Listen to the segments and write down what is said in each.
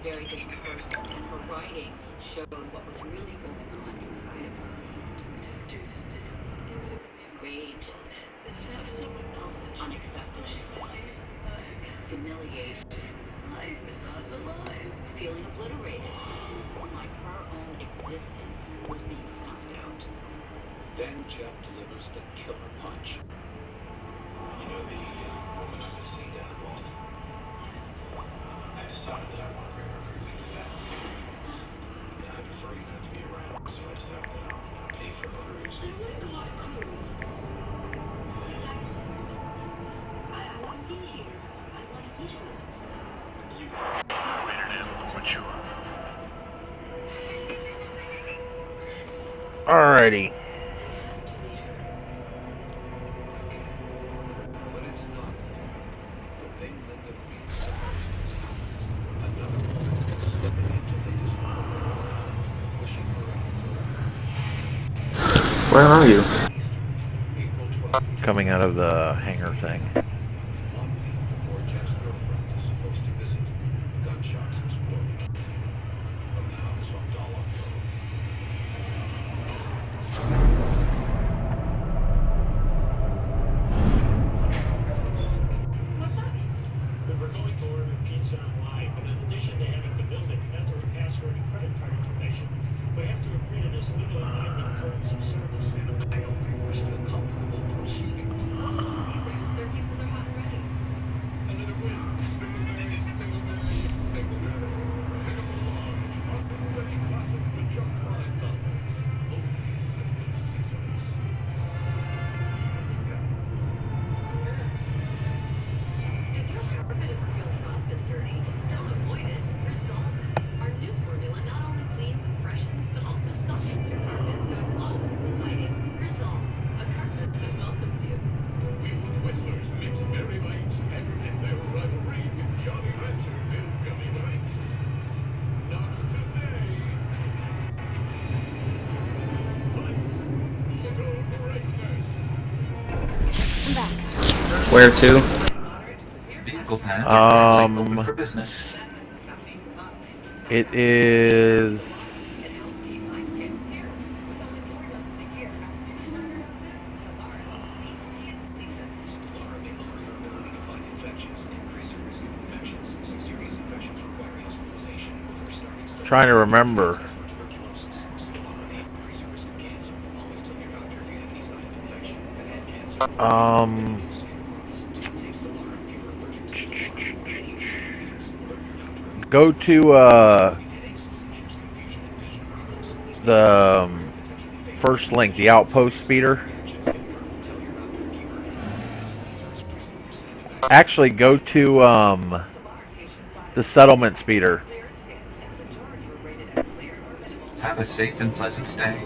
very different person, and her writings showed what was really going on inside of her. Rage, unacceptance, humiliation, feeling obliterated, like her own existence was being snuffed out. Then Jeff delivers the killer punch. You know the woman I'm going to see down in Boston? I decided that I want to bring her pretty fat. And I prefer you not to be around, so I decided that I'll pay for her cruise. I want to be here. I want to be here. Rated M for mature. Alrighty. Where are you? Coming out of the hangar thing. We're going to order pizza online, but in addition to having to build it, enter a password and credit card information, we have to agree to this legally binding terms of service. I don't think we're still comfortable proceeding. Their pizzas are hot and ready. Another win. Spindleberry, Spindleberry, Spindleberry. Minimum large, hot and ready classic for just $5. Only at Caesar's. Pizza. Does your carpet ever feel rough and dirty? Don't avoid it. Resolve it. Our new formula not only cleans and freshens, but also softens your carpet so it's always inviting. Resolve, a carpet that welcomes you. We will Twizzlers mix berry bites and forget their rivalry with Jolly Rancher-filled gummy bites. Not today. Little brightness. I'm back. Where to? Vehicle paths are currently open for business. It is... Trying to remember. Go to the first link, the outpost speeder. Actually, go to the settlement speeder. Have a safe and pleasant stay.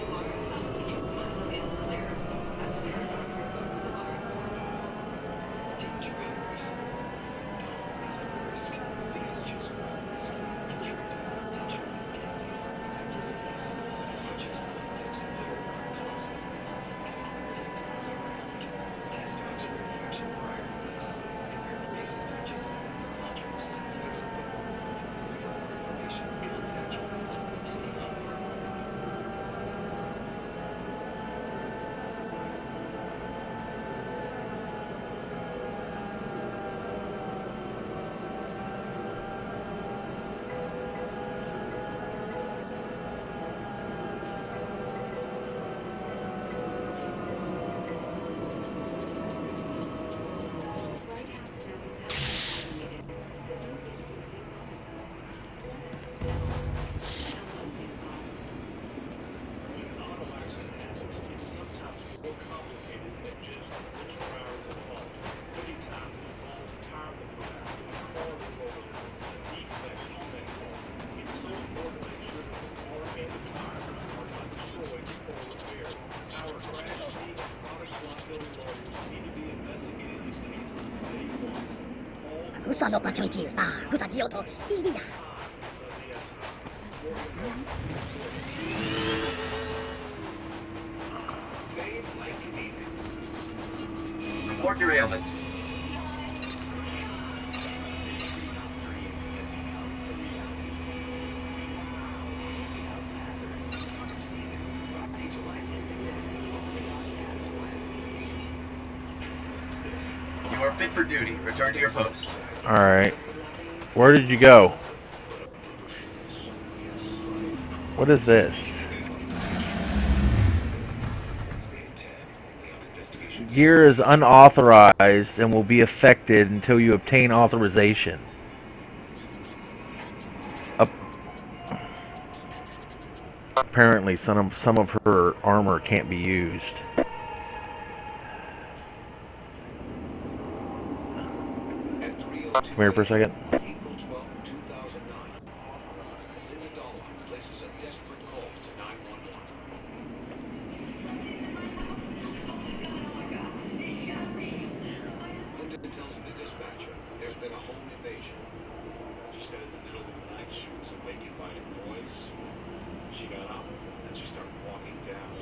Usano paciąki fa, ruta Giotto, India. Report your ailments. fit for duty. Return to your post. All right. Where did you go? What is this? Gear is unauthorized and will be affected until you obtain authorization. Apparently, some of her armor can't be used. Come here for a second.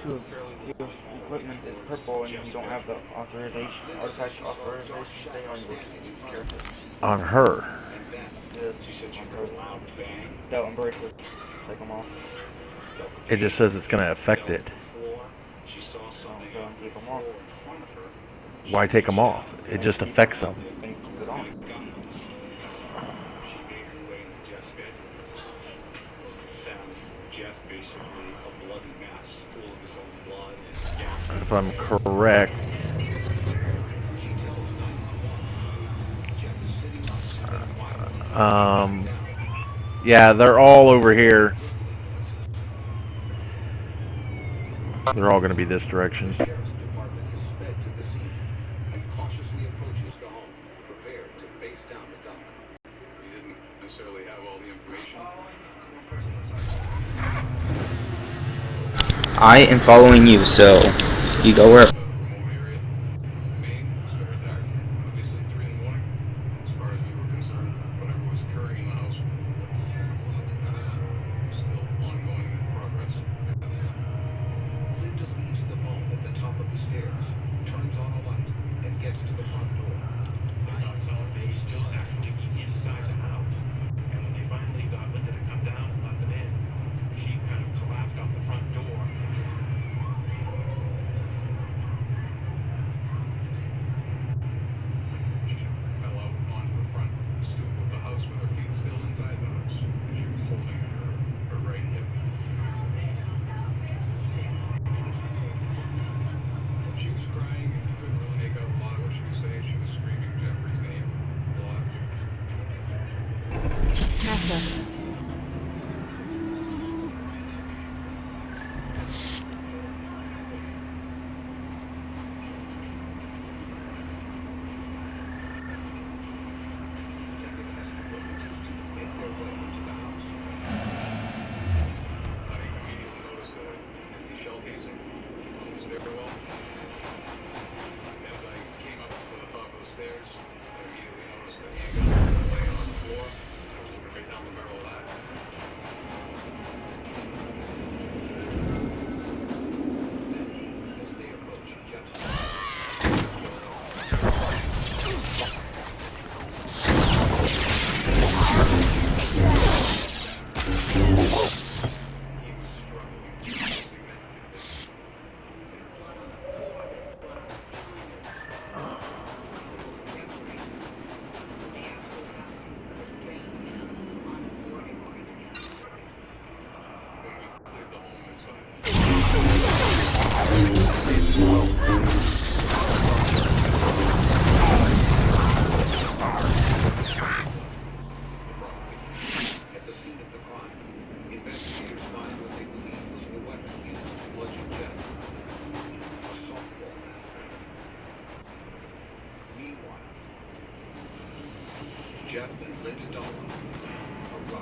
Two of your equipment is purple and you don't have the authorization, artifact authorization thing on your character. On her. Yes, on her. That one bracelet. Take them off. It just says it's going to affect it. Don't take them off. Why take them off? It just affects them. And keep it on. If I'm correct. Yeah, they're all over here. They're all going to be this direction. I am following you, so you go where.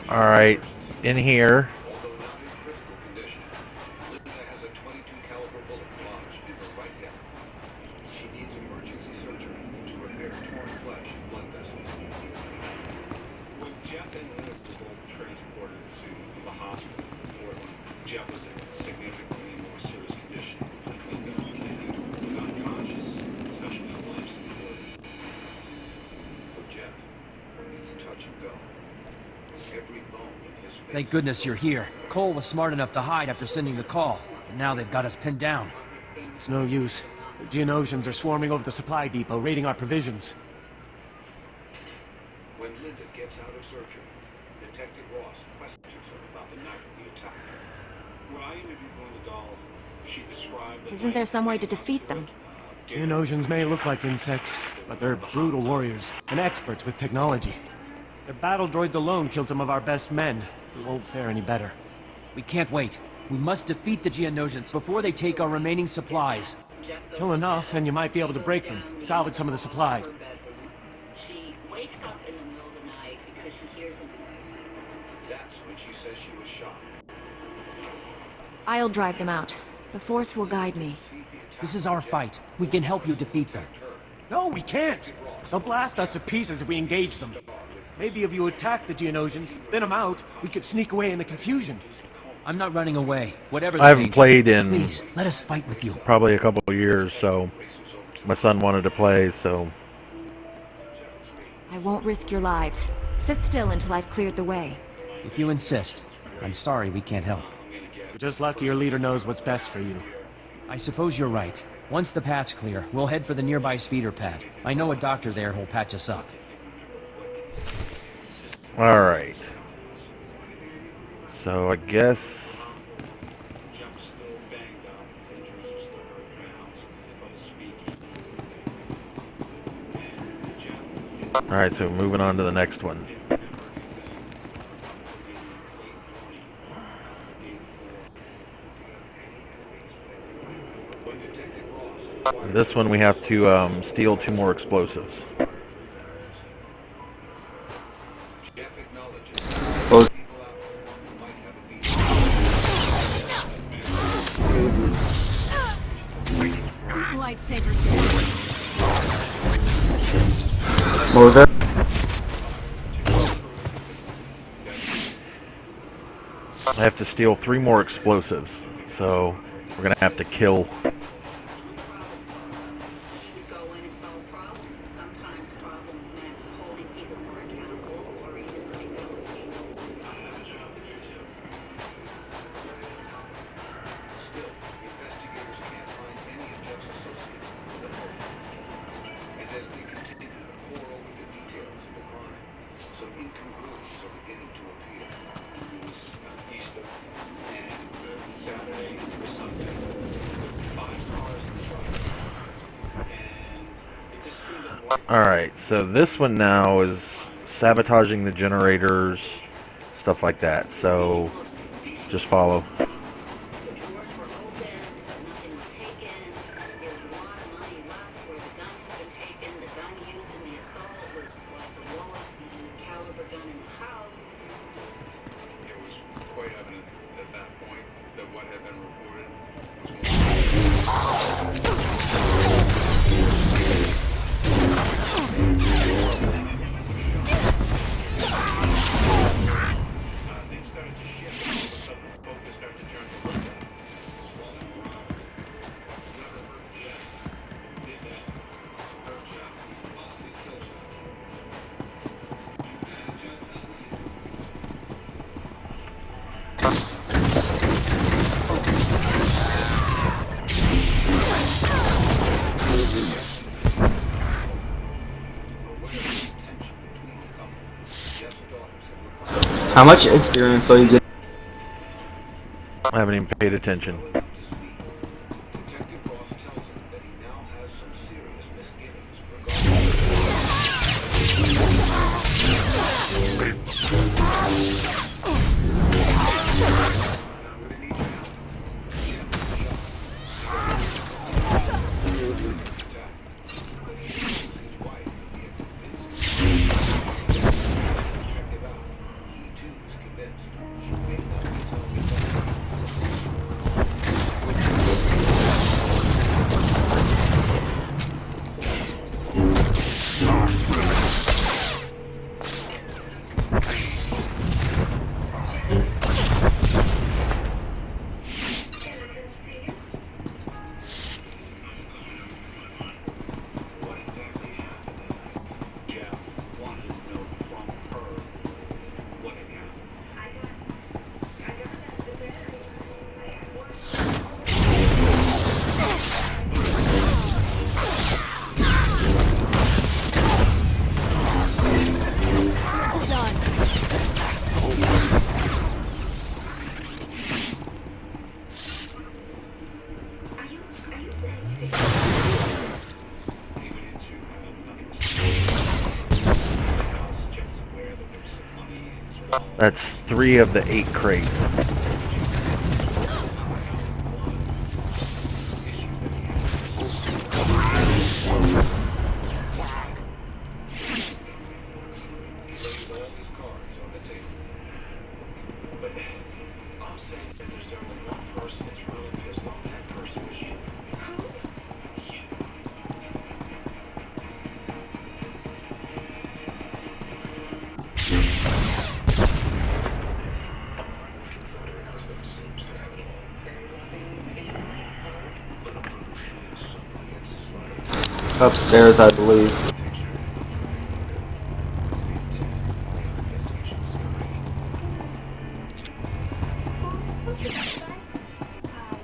All right, in here. Thank goodness you're here. Cole was smart enough to hide after sending the call. And now they've got us pinned down. It's no use. The Geonosians are swarming over the supply depot, raiding our provisions. searcher. Detective Ross questions her about the night of the attack. When I interviewed one of the dolls, she described the Isn't there some way to defeat them? Geonosians may look like insects, but they're brutal warriors and experts with technology. Their battle droids alone killed some of our best men. We won't fare any better. We can't wait. We must defeat the Geonosians before they take our remaining supplies. Kill enough, and you might be able to break them, salvage some of the supplies. She wakes up in the middle of the night because she hears a noise. That's when she says she was shot. I'll drive them out. The Force will guide me. This is our fight. We can help you defeat them. No, we can't! They'll blast us to pieces if we engage them. Maybe if you attack the Geonosians, thin them out, we could sneak away in the confusion. I'm not running away. Whatever the I haven't danger. played in Please, let us fight with you. probably a couple of years, so my son wanted to play, so I won't risk your lives. Sit still until I've cleared the way. If you insist. I'm sorry we can't help. We're just lucky your leader knows what's best for you. I suppose you're right. Once the path's clear, we'll head for the nearby speeder pad. I know a doctor there who'll patch us up. all right. So I guess Jeff's still banged up. His injuries are still very pronounced. But speaking. all right. So moving on to the next one. And this one we have to steal 2 more explosives. Jeff acknowledges Well, people out there who might have a beat. Lightsaber. what was that? I have to steal 3 more explosives, so we're gonna have to kill. You go in and solve problems, and sometimes problems meant holding people more accountable or even rehabilitating them. Still, investigators can't find any of Jeff's associates with the murder. And as they continue to pore over the details of the crime, some incongruities are beginning to appear. It was Easter, and Saturday and Sunday. 5 cars in the truck. And it just seemed unlikely. All right. So this one now is sabotaging the generators, stuff like that. So just follow. The drawers were open, nothing was taken. There was a lot of money left where the gun had been taken. The gun used in the assault was like the lowest caliber gun in the house. It was quite evident at that point that what had been reported was more. Things started to shift. All of a sudden, the focus started to turn to Linda. Whoever hurt Jeff did that. Hurt Jeff, possibly killed Jeff. How much experience are you getting? I haven't even paid attention. Detective Ross tells him that he now has some serious misgivings What exactly happened? Jeff wanted to know from her what had happened. That's 3 of the 8 crates. Upstairs, I believe.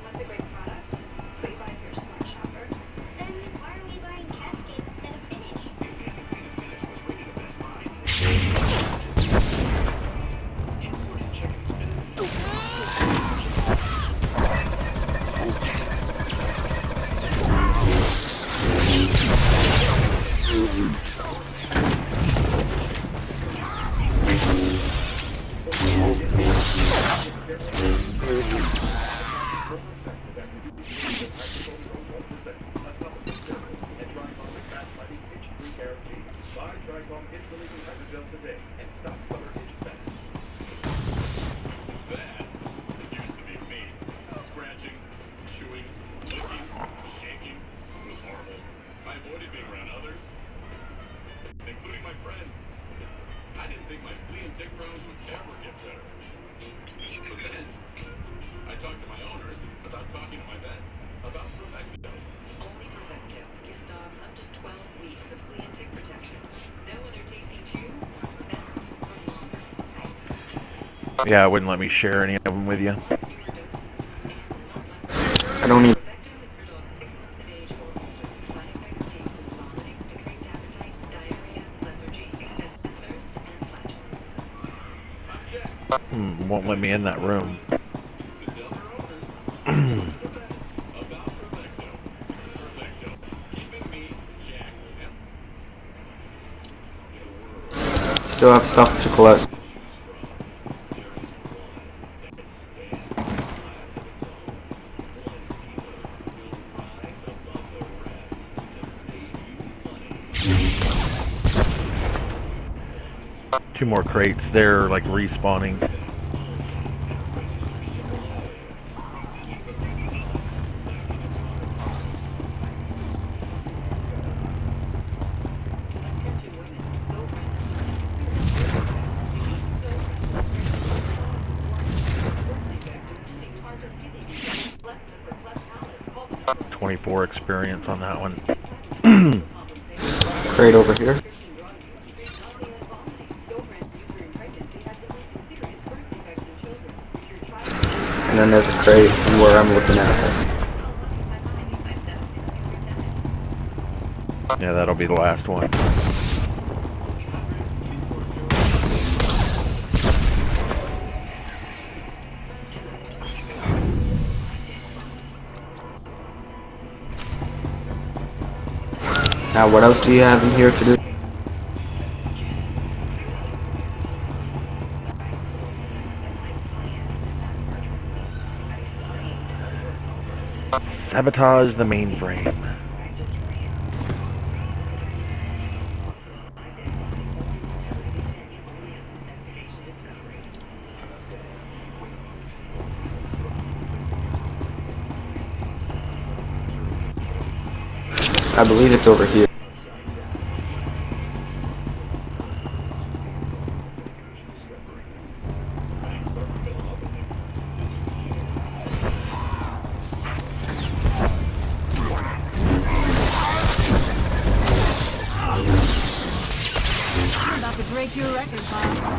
What's a great product? It's what you buy if you're a smart shopper. Then why are we buying Cascade instead of Finish? Yeah, it wouldn't let me share any of them with you. I don't even. Won't let me in that room. Still have stuff to collect. Two more crates. They're like respawning. .24 experience on that one. Crate over here. And then there's a crate where I'm looking at. Yeah, that'll be the last one. Now, what else do you have in here to do? Sabotage the mainframe. I believe it's over here. About to break your record, boss.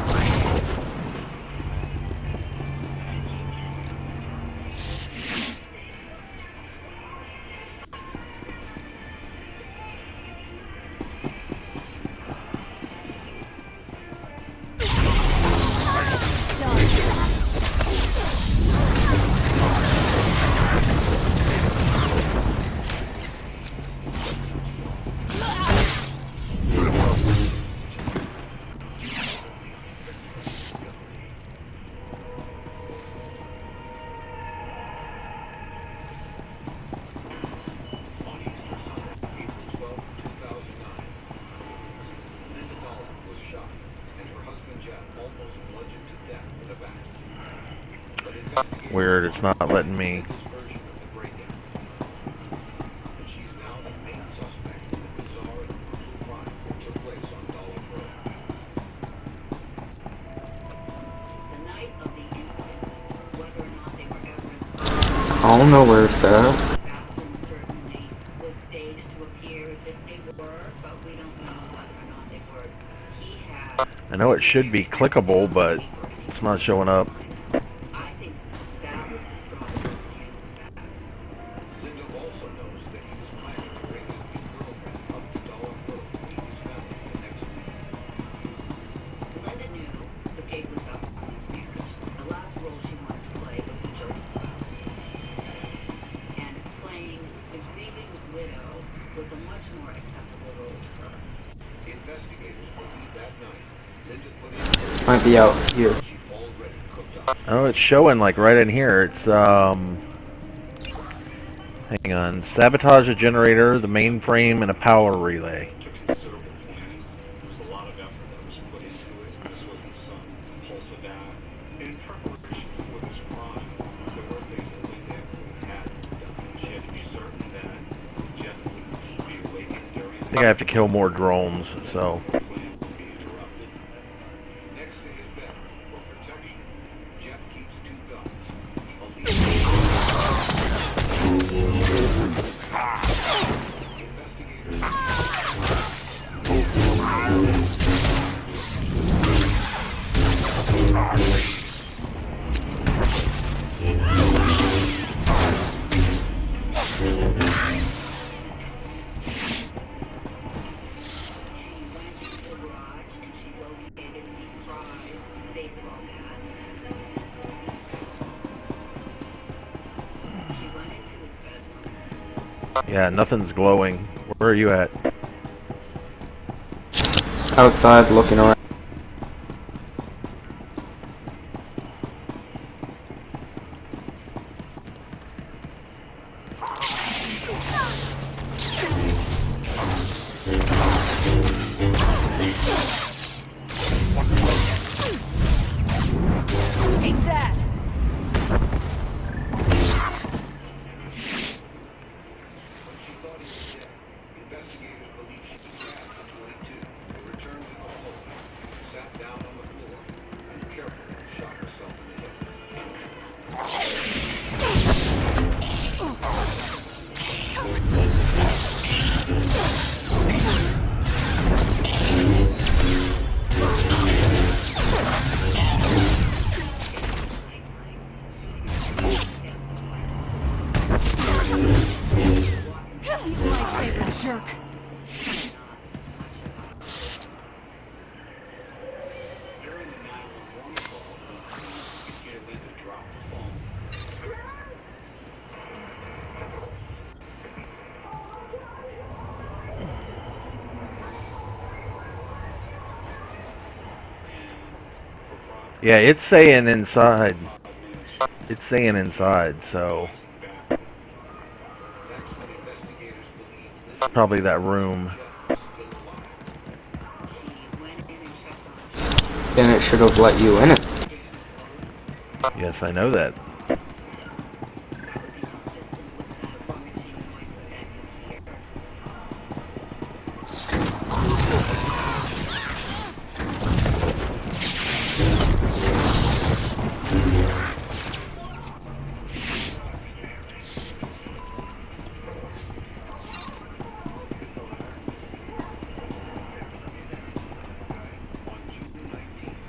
Weird, it's not letting me. version of the break-in. But she's now the main suspect in the bizarre and brutal crime that took place on Dollar Road. The night of the incident, whether or not they were ever in the I don't know where it's at. bathroom certainly was staged to appear as if they were, but we don't know whether or not they were. He had I know it should be clickable, but it's not showing up. I think that was the straw that broke the camel's back. Linda also knows that he was planning to bring his new girlfriend up to Dollar Road to meet his family the next week. Linda knew the gig was up on this marriage. The last role she wanted to play was the children's spouse. And playing the grieving widow was a much more acceptable role to her. Investigators believe that night, Linda put in Might be out here. she'd already cooked up. Oh, it's showing like right in here. It's hang on. Sabotage a generator, the mainframe, and a power relay. Took considerable planning. There was a lot of effort that was put into it. This wasn't some impulsive act. In preparation for this crime, there were things that Linda had done. She had to be certain that Jeff would be awakened during I think I have to kill more drones, so. the plan would be interrupted. Next to his bed, for protection, Jeff keeps two guns. A Investigators. She went into the garage and she located the prize baseball bat. She went into his bedroom. Yeah, nothing's glowing. Where are you at? Outside looking around. Take that! When she thought he was dead, investigators believed she was grabbed the 22. They returned to the hole, sat down on the floor, and carefully shot herself in the head. You lifesaver jerk! During the 911 call, you hear Linda drop the phone. Yeah, it's saying inside. It's saying inside, so That's when investigators believe it's probably that room. Jeff was still alive. She went in and checked on Then it should have let you in it. Yes, I know that. that would be consistent with the rummaging noises that you hear. On June 19th,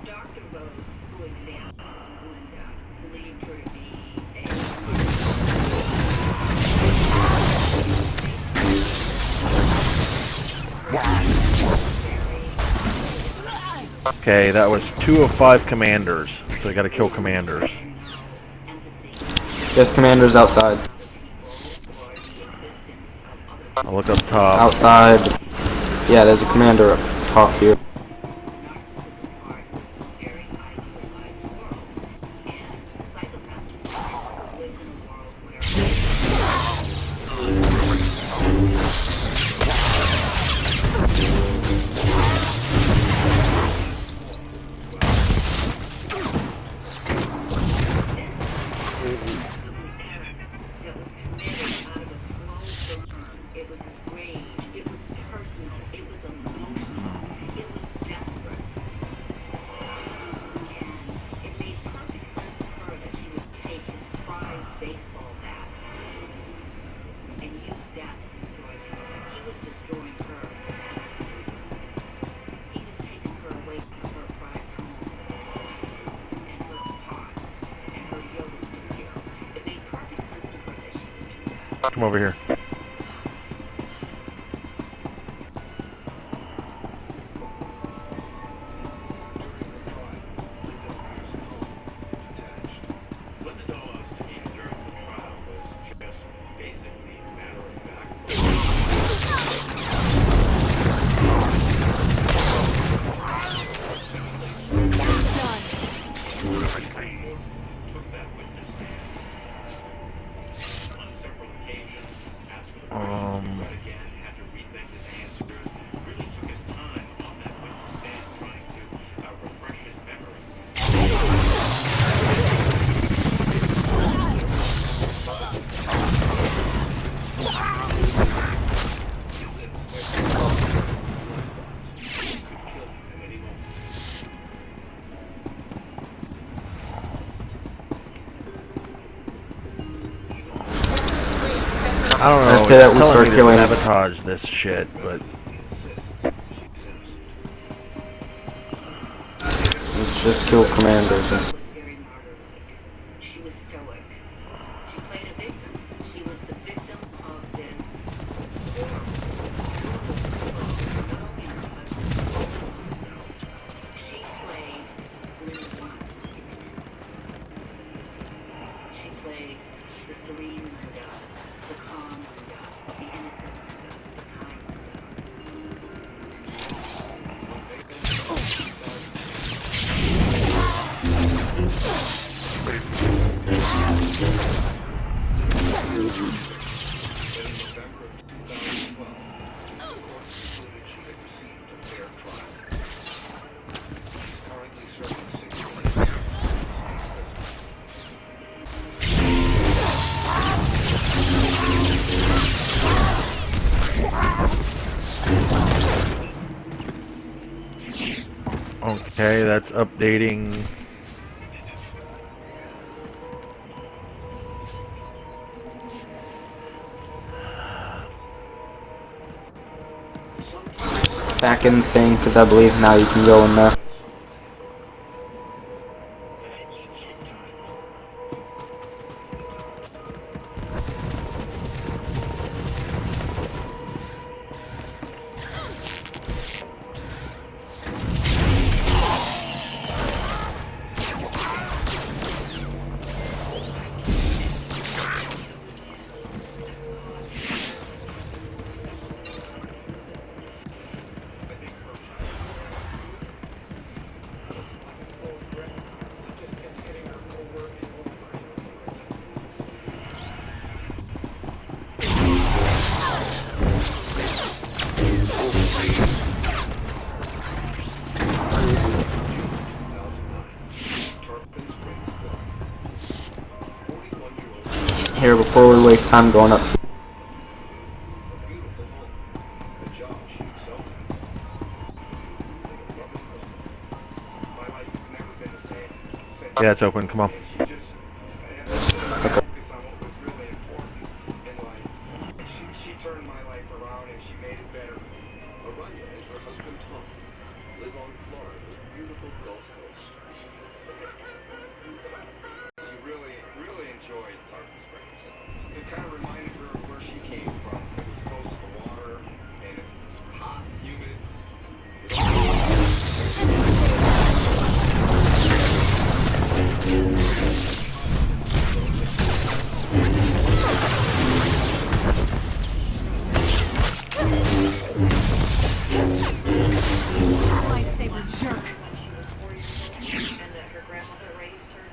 Dr. Rose, who examined Linda, believed her to be Okay, that was 2 of 5 commanders, so I gotta kill commanders. There's commanders outside. I'll look up top. Outside. Yeah, there's a commander up top here. narcissism part was very idealized Come over here. I don't know. I say that we It's telling start me to killing. sabotage this shit, but Let's just kill commanders. was very martyr-like. She was stoic. She played a victim. She was the victim of this horrible, not only her husband, but also herself. She played Linda Blunt. She played the serene Linda, the calm Linda, the innocent Linda, the kind Linda. okay, that's updating. Back in the thing, because I believe now you can go in there. Here, before we waste time going up. Yeah, it's open. Come on. She turned my life around and she made it better. Aranya and her husband Tom live on Florida's beautiful Gulf Coast. She really enjoyed Tarpon Springs. It kind of reminded her of where she came from. It was close to the water and it's hot, humid. Lightsaber jerk. And that her grandmother raised her.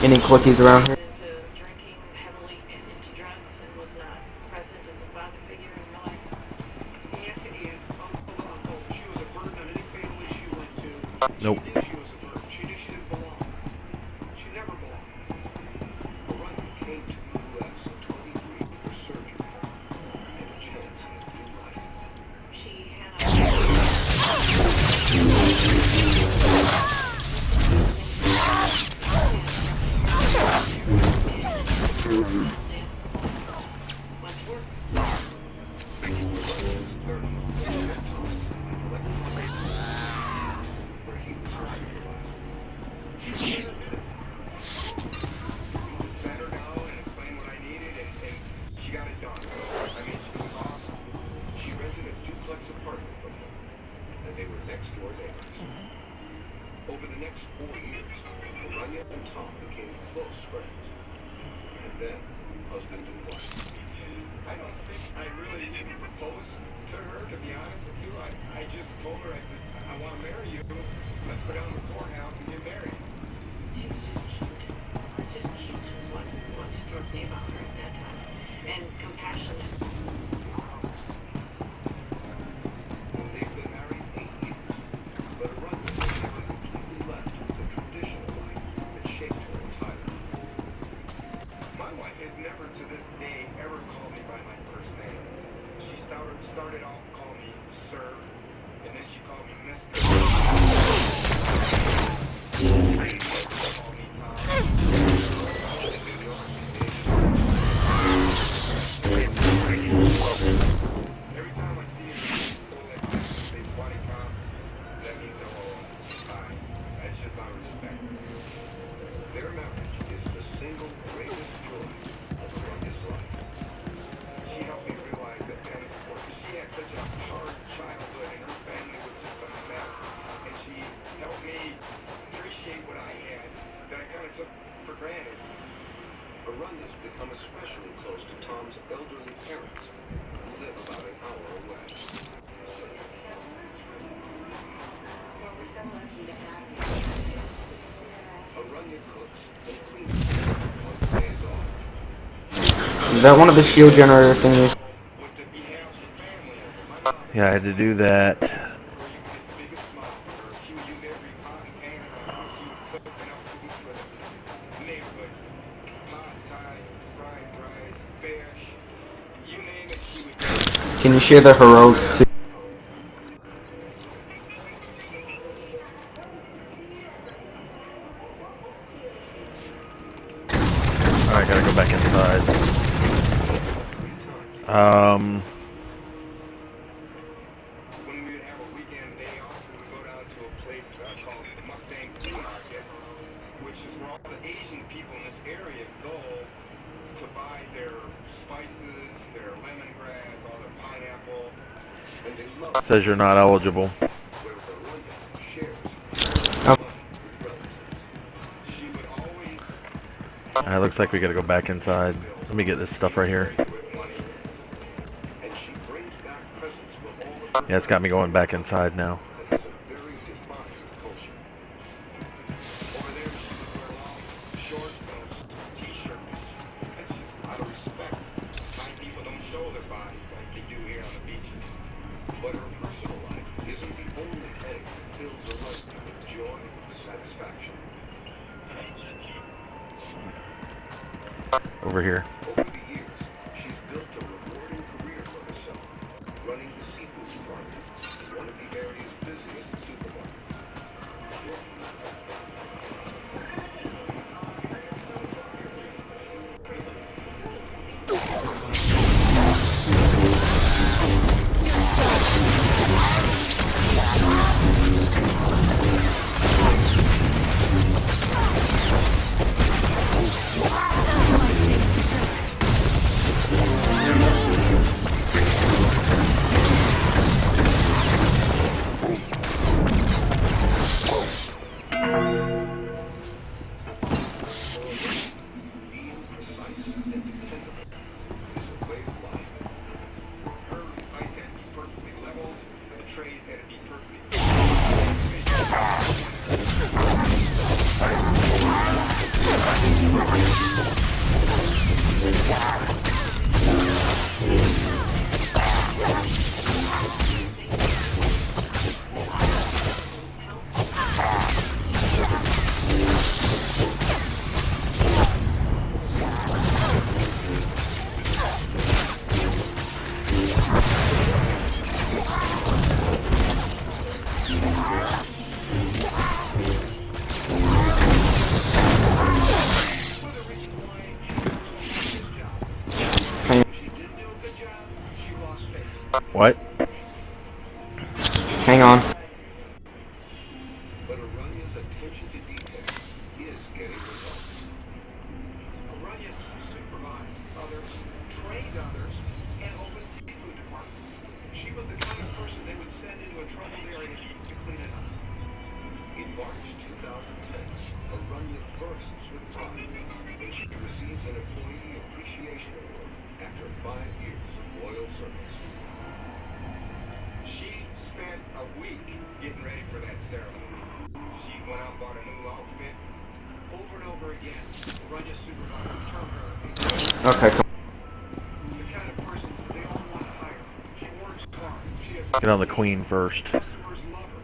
Any cookies around here? Into drinking heavily and into drugs and was not present as a father figure in her life. She was a burden on any family she went to. Nope. She knew she was a burden. She knew she didn't belong. She never belonged. Aranya came to the U.S. at 23 for surgery and a chance at a new life. She had next door neighbors. Over the next 4 years, Rania and Tom became close friends. And then, husband and wife. I don't think I really even proposed to her, to be honest with you. I just told her, I said, I want to marry you. Let's go down to the courthouse and get married. She was just cute. Just cute is what struck me about her at that time. And compassionate. They've been married 8 years, but Rania has never completely left the traditional life that shaped her entirely. My wife has never to this day ever called me by my first name. She started off calling me sir, and then she called me Mr. She called me Tom. Every time I see her say squatty cop, that means fine. That's just out of respect. Their marriage is the single greatest joy of Rania's life. She helped me realize that tennis sport, she had such a hard childhood and her family was just a mess. And she helped me appreciate what I had that I kind of took for granted. Rania's become especially close to Tom's elderly parents, who live about an hour away. Rania cooks and cleans on days off. Is that one of the shield generator thingies? Yeah, I had to do that. Can you share the heroic too? Alright, gotta go back inside. When we would have a weekend day off, we would go down to a place called Mustang Flea Market, which is where all the Asian people in this area go to buy their spices, their lemongrass, all their pineapple. And they love Says you're not eligible. She would always Alright, looks like we gotta go back inside. Let me get this stuff right here. Yeah, it's got me going back inside now. But her personal life isn't the only egg that fills a life with joy and satisfaction. Over here. Over the years, she's built a rewarding career for herself, running the seafood department, one of the area's busiest supermarkets. What? Hang on. But Rania's attention to detail is getting results. Rania supervised others, trained others, and opened seafood department. She was the kind of person they would send into a troubled area to clean March 2010, Arunya bursts with pride when she receives an Employee Appreciation Award after 5 years of loyal service. She spent a week getting ready for that ceremony. She went out and bought a new outfit. Over and over again, Runya's supervisor told her Okay, come the kind of person they all want to hire. She works hard. She has Get on the queen first. customers love her.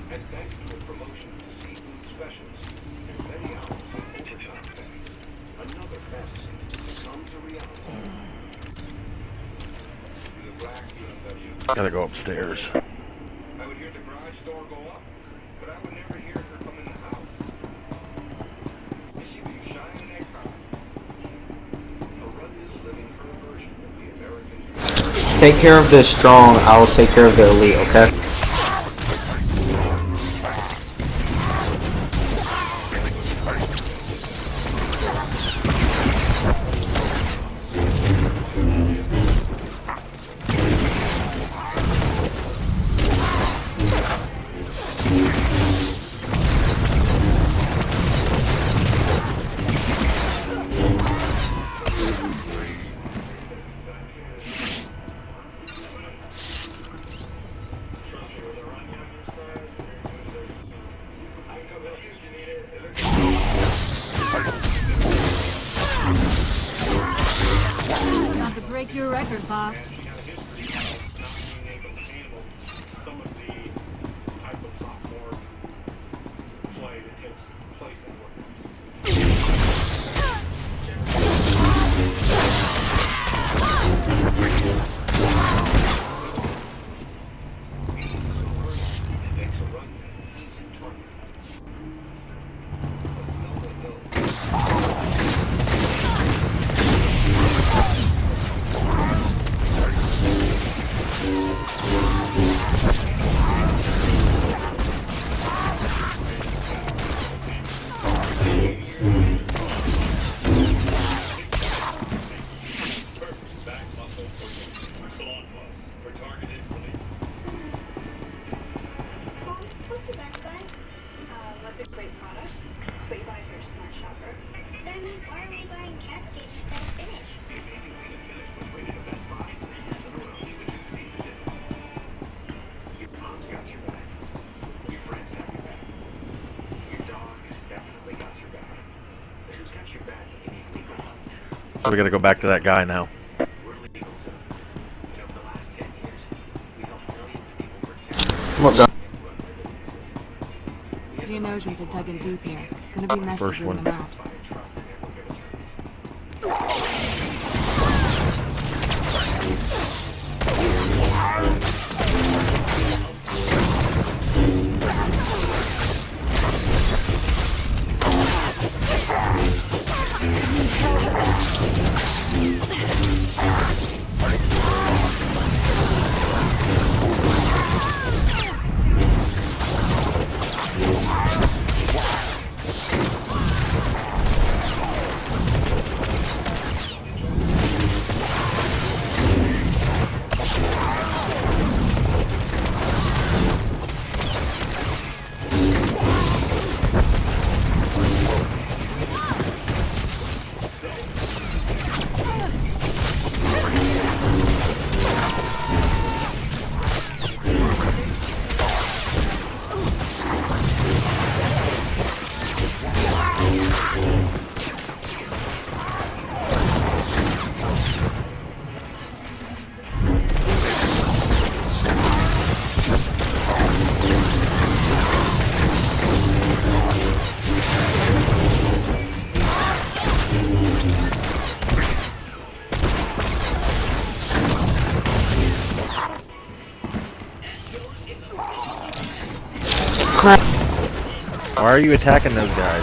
And thanks to a promotion to seafood specialist and many hours of overtime pay, another fantasy becomes a reality. The black BMW. Gotta go upstairs. I would hear the garage door go up, but I would never hear her come in the house. And she'd be shying in that car. Arunya's living her version of the American dream. take care of the strong, I'll take care of the elite, okay? Got to break your record, boss. Some of the type of sophomore play that takes place in work. Makes Arunya an easy target. But no one Back muscle for salon plus for targeted relief. What's the best buy? What's a great product? It's what you buy if you're a smart shopper. Then why are we buying Cascade instead of Finish? The amazing way to finish was rated a Best Buy 3 years in a row. Would you see the difference? Your mom's got your back. Your friends have your back. Your dog's definitely got your back. But who's got your back when you need legal help? So we gotta go back to that guy now. We're legal, sir. And over the last 10 years, we've helped millions of people protect What guy? and run their businesses. Geonosians are digging deep here. Gonna be messy First rooting one. them out. By trusted and good attorneys. crap. Why are you attacking those guys?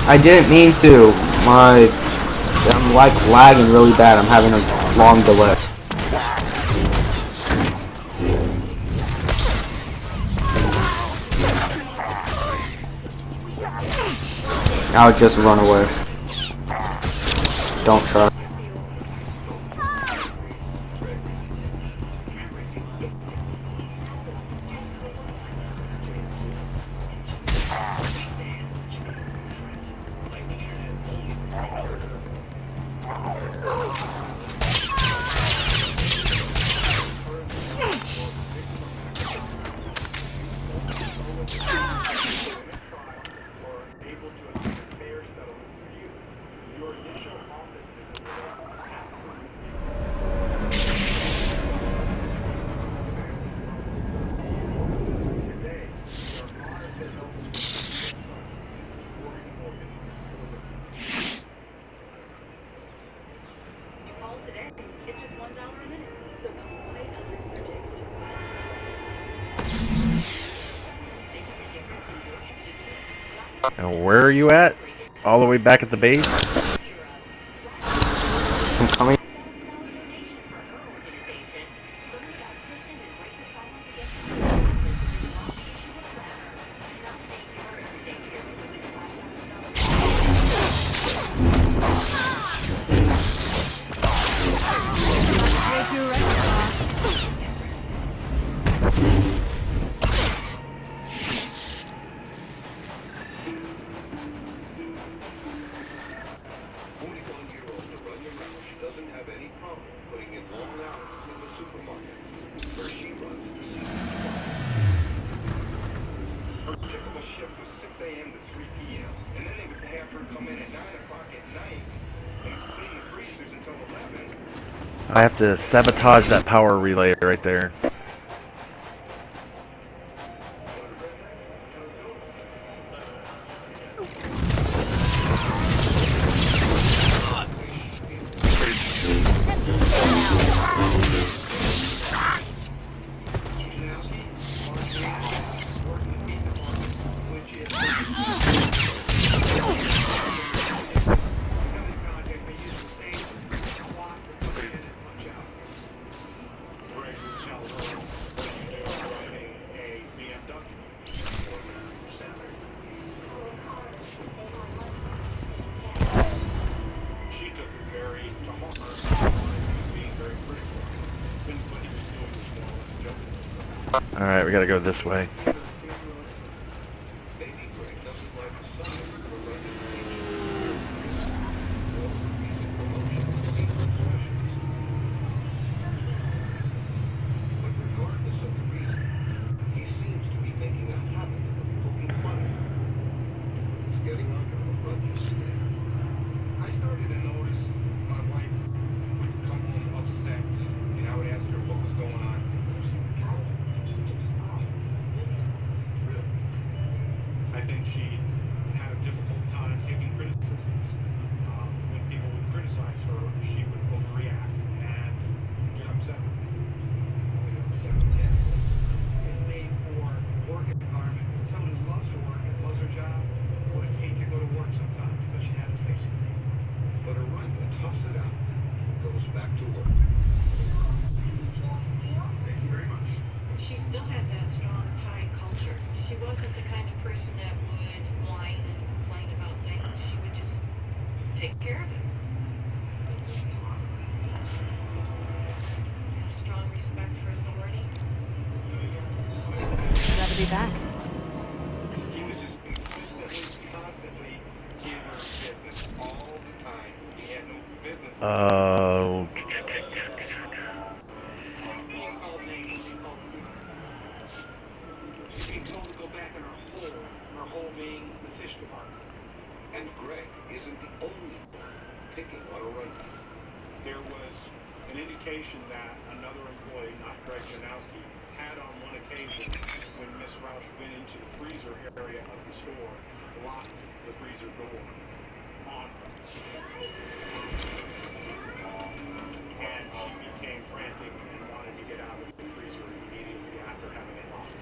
I didn't mean to. I'm like lagging really bad. I'm having a long delay. I'll just run away. Don't try. And where are you at? All the way back at the base? I'm coming. I have to sabotage that power relay right there. Alright, we gotta go this way. She still had that strong Thai culture. She wasn't the kind of person that would whine and complain about things. She would just take care of it. Strong respect for authority. Glad to be back. He was just consistently, constantly in her business all the time. He had no business. Being told to go back in her hole being the fish department. And Greg isn't the only one picking on a run. There was an indication that another employee, not Greg Janowski, had on one occasion when Miss Roush went into the freezer area of the store, locked the freezer door on her. And she became frantic and wanted to get out of the freezer immediately after having it locked.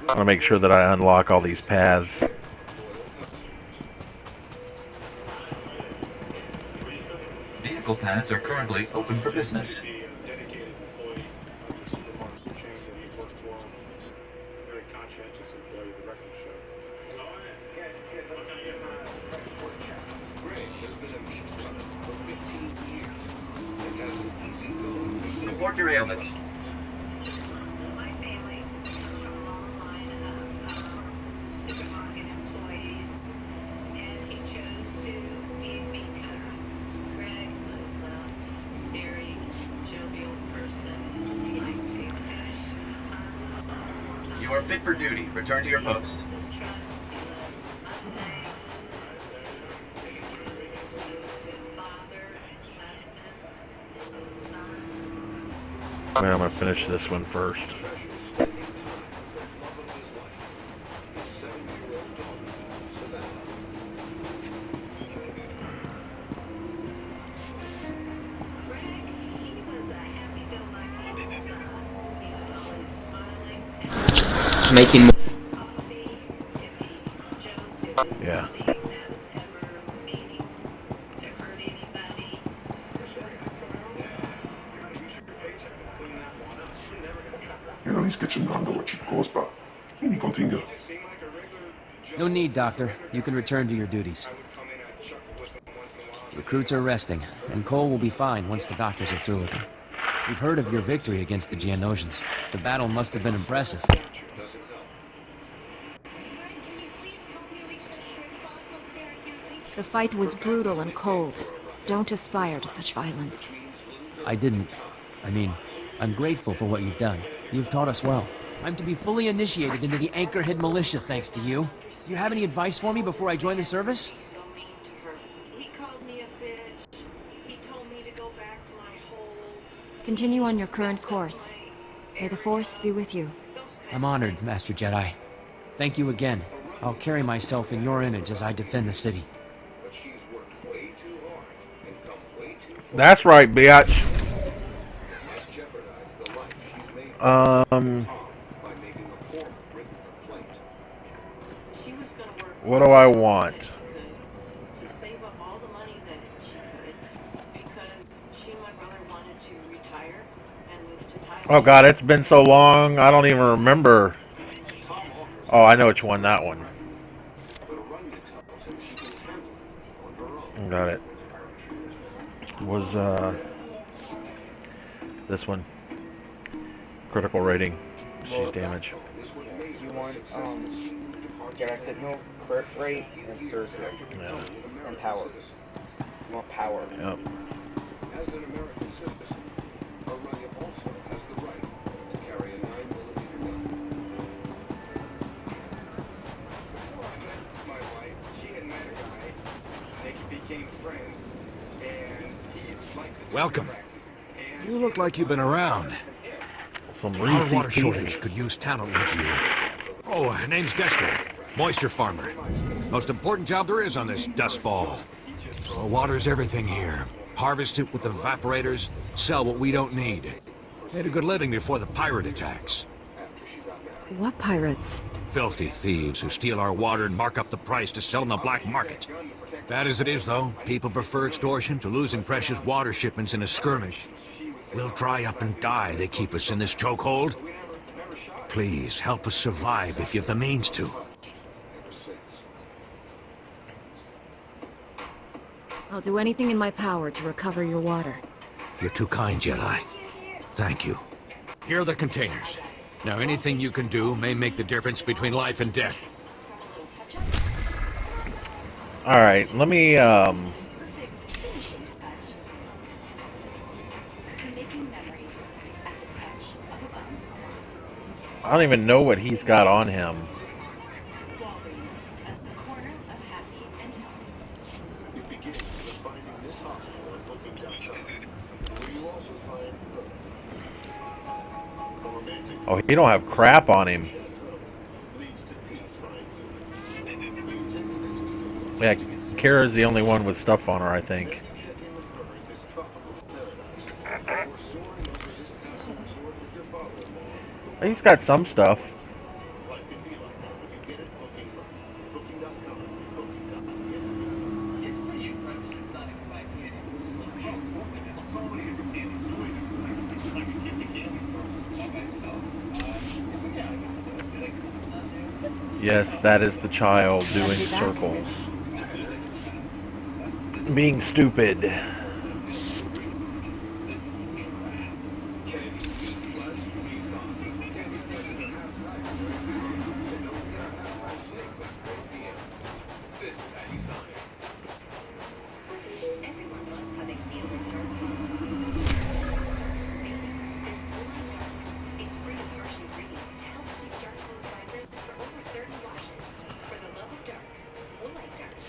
I want to make sure that I unlock all these paths. Vehicle paths are currently open for business. Report your ailments. My family is a long line of supermarket employees, and he chose to be a meat cutter. Greg was a very jovial person. He liked to finish hunts. You are fit for duty. Return to your post. His trucks, he loved Mustangs. Good father, husband, son. I'm going to finish this one first. Making more. Yeah. At least get your number what you close by. Any continue. No need, Doctor. You can return to your duties. Recruits are resting, and Cole will be fine once the doctors are through with him. We've heard of your victory against the Geonosians. The battle must have been impressive. The fight was brutal and cold. Don't aspire to such violence. I didn't. I mean, I'm grateful for what you've done. You've taught us well. I'm to be fully initiated into the Anchorhead Militia thanks to you. Do you have any advice for me before I join the service? He called me a bitch. He told me to go back to my hole. Continue on your current course. May the Force be with you. I'm honored, Master Jedi. Thank you again. I'll carry myself in your image as I defend the city. That's right, bitch. What do I want? To save up all the money that she could, because she and my brother wanted to retire and move to Thailand. Oh god, it's been so long, I don't even remember. Oh, I know which one, that one. Got it. Was this one. Critical rating. She's damage. You want Jedi Signal, crit rate, and surgery. Yeah. And power. You want power. Yep. As an American citizen, Aurelia also has the right to carry a 9mm gun. Before I met my wife, she had met a guy. They became friends, and he liked the Welcome. practice. You look like you've been around. Some Our Reese's water Pieces. shortage could use talent like you. Oh, name's Dexter, moisture farmer. Most important job there is on this dust ball. Well, water's everything here. Harvest it with evaporators, sell what we don't need. Made a good living before the pirate attacks. What pirates? Filthy thieves who steal our water and mark up the price to sell on the black market. Bad as it is, though, people prefer extortion to losing precious water shipments in a skirmish. We'll dry up and die, they keep us in this chokehold. Please, help us survive if you have the means to. I'll do anything in my power to recover your water. You're too kind, Jedi. Thank you. Here are the containers. Now, anything you can do may make the difference between life and death. Alright, let me, I don't even know what he's got on him. It begins with finding this hospital and looking downtown. Where you also find a romantic Oh, he don't have crap on him. leads to peace. Yeah, Kara's the only one with stuff on her, I think. He's got some stuff. Yes, that is the child doing circles. Being stupid. Everyone loves how they feel in dark fonts. There's glowing darks. It's free of harsh ingredients to help keep dark clothes vibrant for over 30 washes. For the love of darks, Woolite Darks.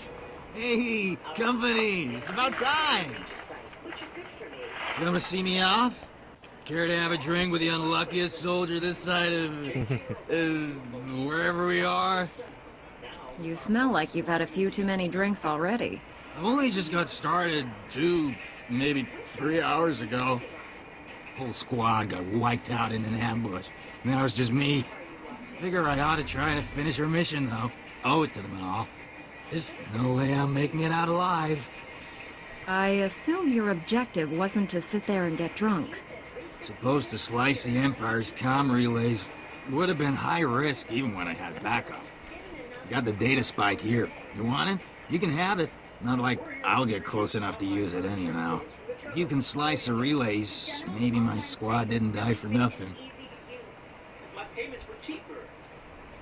Hey, company! It's about time! Which is good for me. You want to see me off? Care to have a drink with the unluckiest soldier this side of... wherever we are? You smell like you've had a few too many drinks already. I've only just got started 2, maybe 3 hours ago. Whole squad got wiped out in an ambush. Now it's just me. Figure I ought to try to finish our mission, though. Owe it to them and all. There's no way I'm making it out alive. I assume your objective wasn't to sit there and get drunk. Supposed to slice the Empire's comm relays. Would have been high risk even when I had backup. Got the data spike here. You want it? You can have it. Not like I'll get close enough to use it anyhow. If you can slice the relays, maybe my squad didn't die for nothing. My payments were cheaper.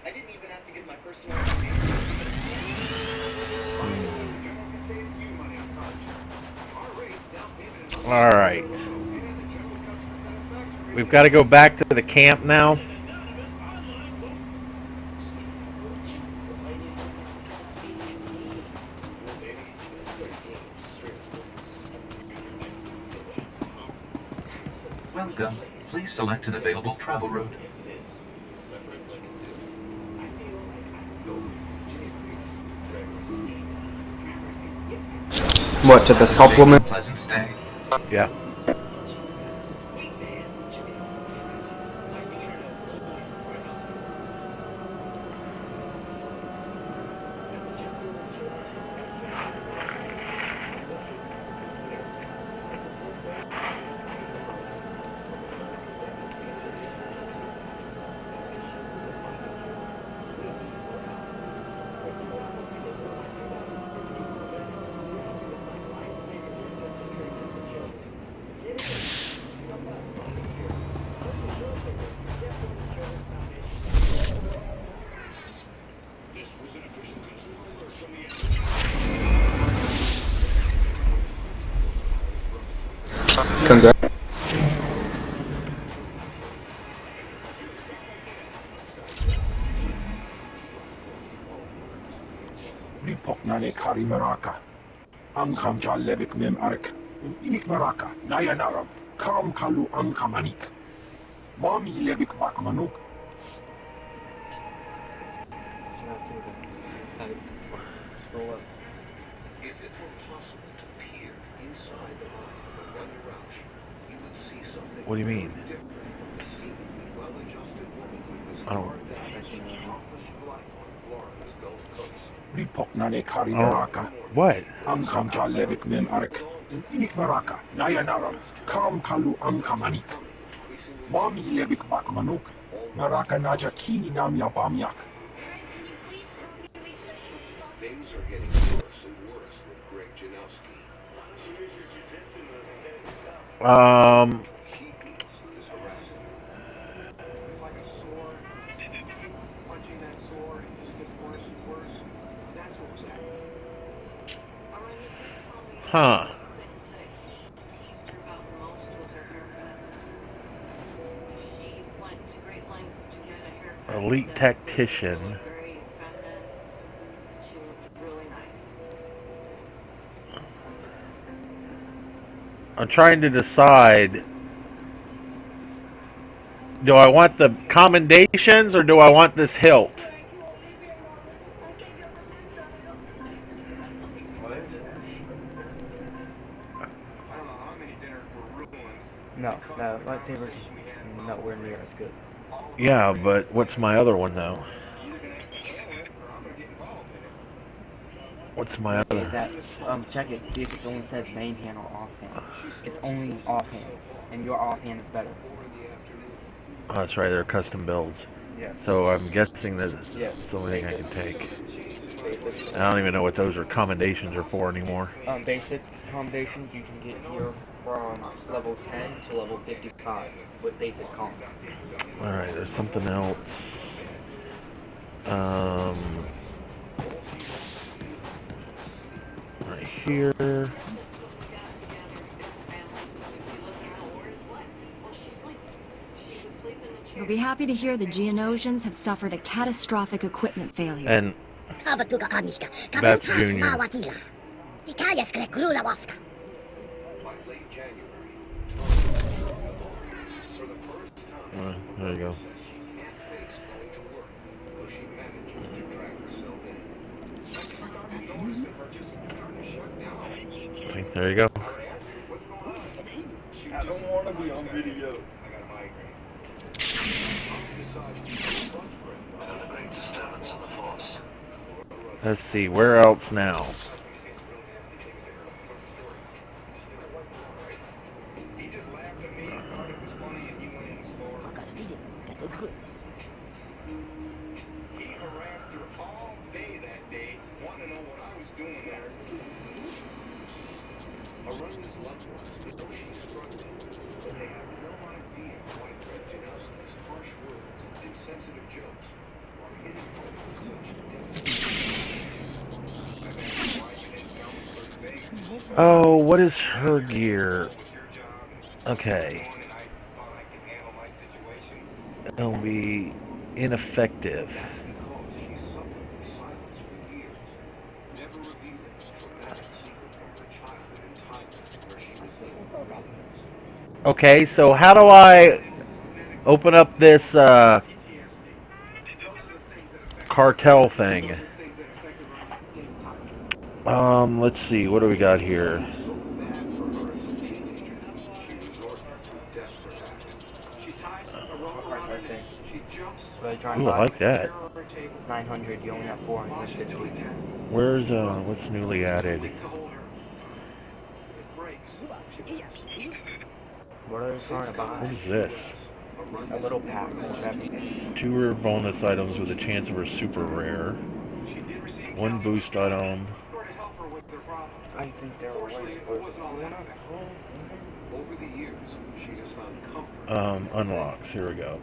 I didn't even have to give my personal All right. We've got to go back to the camp now. Welcome. Please select an available travel route. What, to the supplement? Pleasant stay. Yeah. Congrats. Ripoknane kari maraka. Amkham jallebik mem ark. Inik maraka. Nayanaram. Kam kalu amkamanik. Mami lebik bakmanuk. Scroll up. If it were possible to peer inside the mind of a young Roush, you would see something. What do you mean? Seemingly well-adjusted woman who was I don't. accomplished life on Florida's Gulf Coast. Ripoknane kari maraka. What? Amkham jallebik mem ark. Inik maraka. Nayanaram. Kam kalu amkamanik. Mami lebik bakmanuk. Maraka naja kini nam yapamyak. Things are getting worse and worse with Greg Janowski. Is harassing. It's like a sword. Punching that sword, it just gets worse and worse. That's what was happening. Huh. Teased her about the most was her haircut. She went to great lengths to get a haircut. Elite tactician. Very feminine. She looked really nice. I'm trying to decide. Do I want the commendations or do I want this hilt? No, lightsabers nowhere near as good. Yeah, but what's my other one though? What's my Is other? that check it, see if it only says main hand or offhand. It's only offhand, and your offhand is better. Oh, that's right. They're custom builds. Yes. So I'm guessing that Yes. it's the only thing I can take. Basic. I don't even know what those recommendations are for anymore. Basic accommodations you can get here from level 10 to level 55 with basic comms. Alright, there's something else. Right here. You'll be happy to hear the Geonosians have suffered a catastrophic equipment failure. And that's Junior. There you go. See, there you go. I don't want to be on video. Let's see, where else now? He harassed her all day that day, wanting to know what I was doing there. Orion's loved ones know she's struggling, but they have no idea why Greg Janowski's harsh words and insensitive jokes are hitting home with such Oh, what is her gear? Okay. It'll be ineffective. Okay, so how do I open up this cartel thing? Let's see, what do we got here? Ooh, I like that. 900, you only have 450. Where's what's newly added? What are you trying to buy? What is this? A little pack, whatever. 2 rare bonus items with a chance of a super rare. 1 boost item. I think there are ways, but over the years, she has found comfort. Unlocks. Here we go.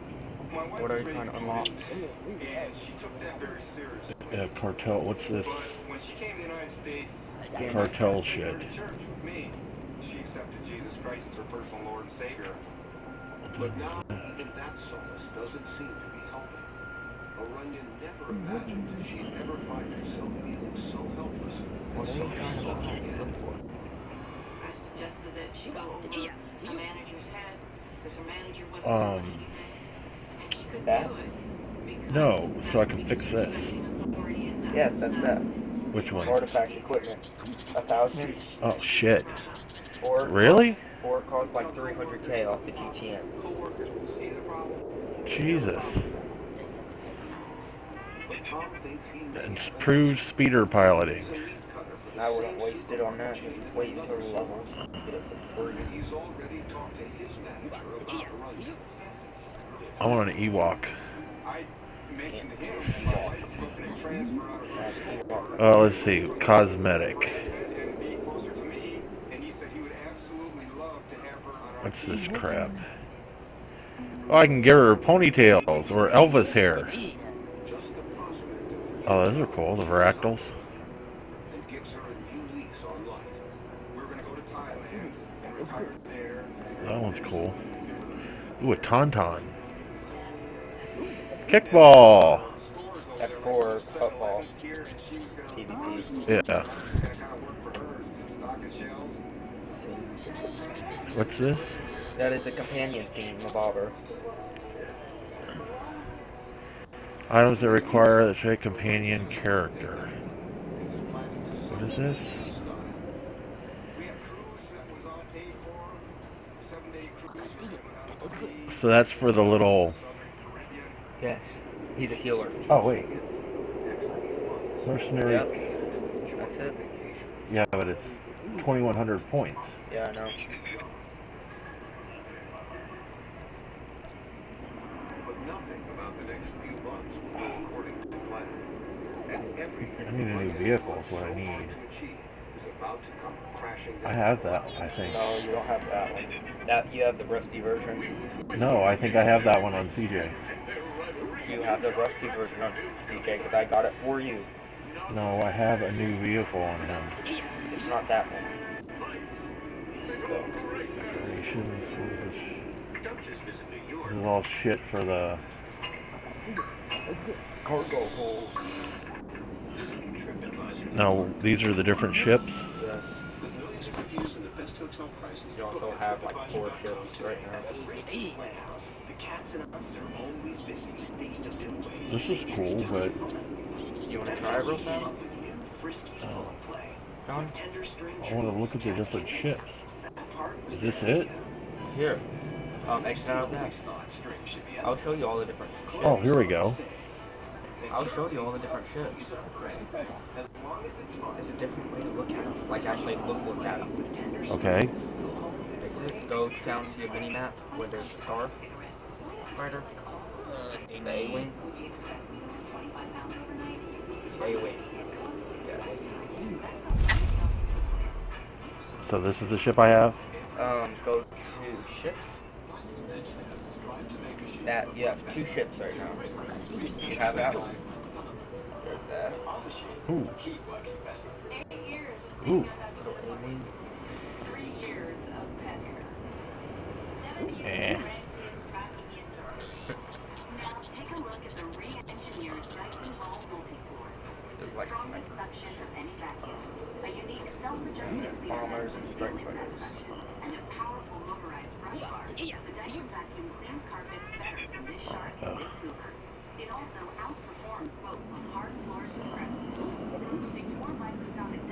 What are you trying to unlock? And she took that very seriously. Cartel. What's this? But when she came to the United States, Cartel shit. church with me, she accepted Jesus Christ as her personal Lord and Savior. But now, even that solace doesn't seem to be helping. Orion never imagined that she'd ever find herself feeling so helpless and so stuck again. I suggested that she go over the manager's head because her manager wasn't doing anything, and she couldn't do it. No, so I can fix this. Yes, that's that. Which one? Artifact equipment. 1,000. Oh shit. Or Really? Or it costs like 300k off the GTN. Jesus. And improved speeder piloting. I wouldn't waste it on that. Just wait until the levels. Get it for free. He's already talked to his manager about Orion. I want an Ewok. I mentioned to him my wife was looking to transfer out of Oh, let's see. Cosmetic. and be closer to me, and he said he would absolutely love to have her on our What's this crap? Oh, I can give her ponytails or Elvis hair. Oh, those are cool. The Varactyls. And gives her a new lease on life. We're going to go to Thailand and retire there. That one's cool. Ooh, a Tauntaun. Kickball. That's for football. PvP. Yeah. What's this? That is a companion theme of Auber. Items that require a trade companion character. What is this? So that's for the little... Yes. He's a healer. Oh, wait. Mercenary... Yep. That's it. Yeah, but it's 2,100 points. Yeah, I know. Nothing about the next few months will go according to plan. And everything I need a new vehicle is what I need. to achieve is about to come crashing down. I have that one, I think. No, you don't have that one. That you have the rusty version. No, I think I have that one on CJ. You have the rusty version on CJ because I got it for you. No, I have a new vehicle on him. It's not that one. Decorations, what is this? This is all shit for the Cargo hold. No, these are the different ships. Yes. You also have like 4 ships right now. This is cool, but You want to try it real fast? John? I want to look at the different ships. Is this it? Here. Exit out of that. I'll show you all the different ships. Oh, here we go. I'll show you all the different ships. There's a different way to look at them. Like actually look at them. Okay. Exit. Go down to your mini map where there's a star. Spider. The A-wing. A-wing. Yes. So this is the ship I have? Go to ships. That, you have 2 ships right now. You have that one. There's that. Ooh. Ooh. Little A-wing. Eh. There's like bombers and strike fighters.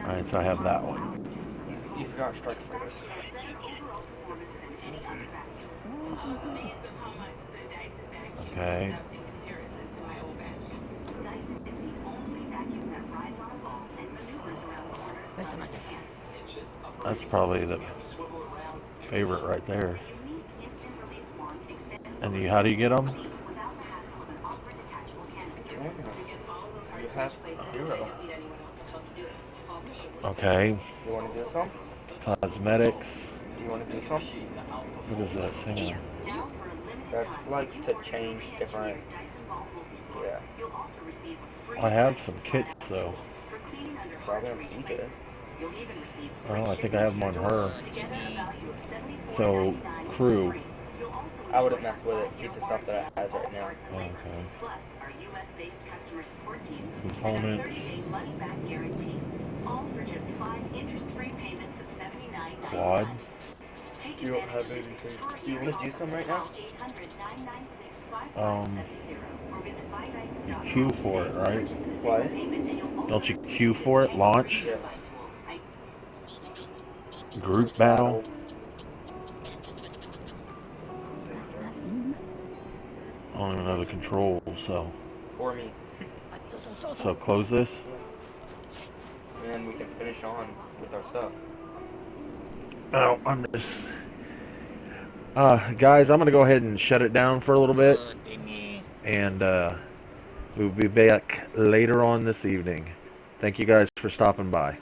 Alright, so I have that one. You forgot strike fighters. Okay. That's probably the favorite right there. And how do you get them? You have 0. Okay. You want to do some? Cosmetics. Do you want to do some? What is this? Hang on. That's likes to change different. Yeah. I have some kits though. Probably on CJ. Oh, I think I have them on her. So, crew. I wouldn't mess with it. Keep the stuff that it has right now. Okay. Components. Quad. You don't have anything. Do you want to do some right now? You queue for it, right? What? Don't you queue for it? Launch? Yes. Group battle? I don't even know the controls, so. For me. So close this? And then we can finish on with our stuff. Oh, I'm just... guys, I'm going to go ahead and shut it down for a little bit. And we'll be back later on this evening. Thank you guys for stopping by.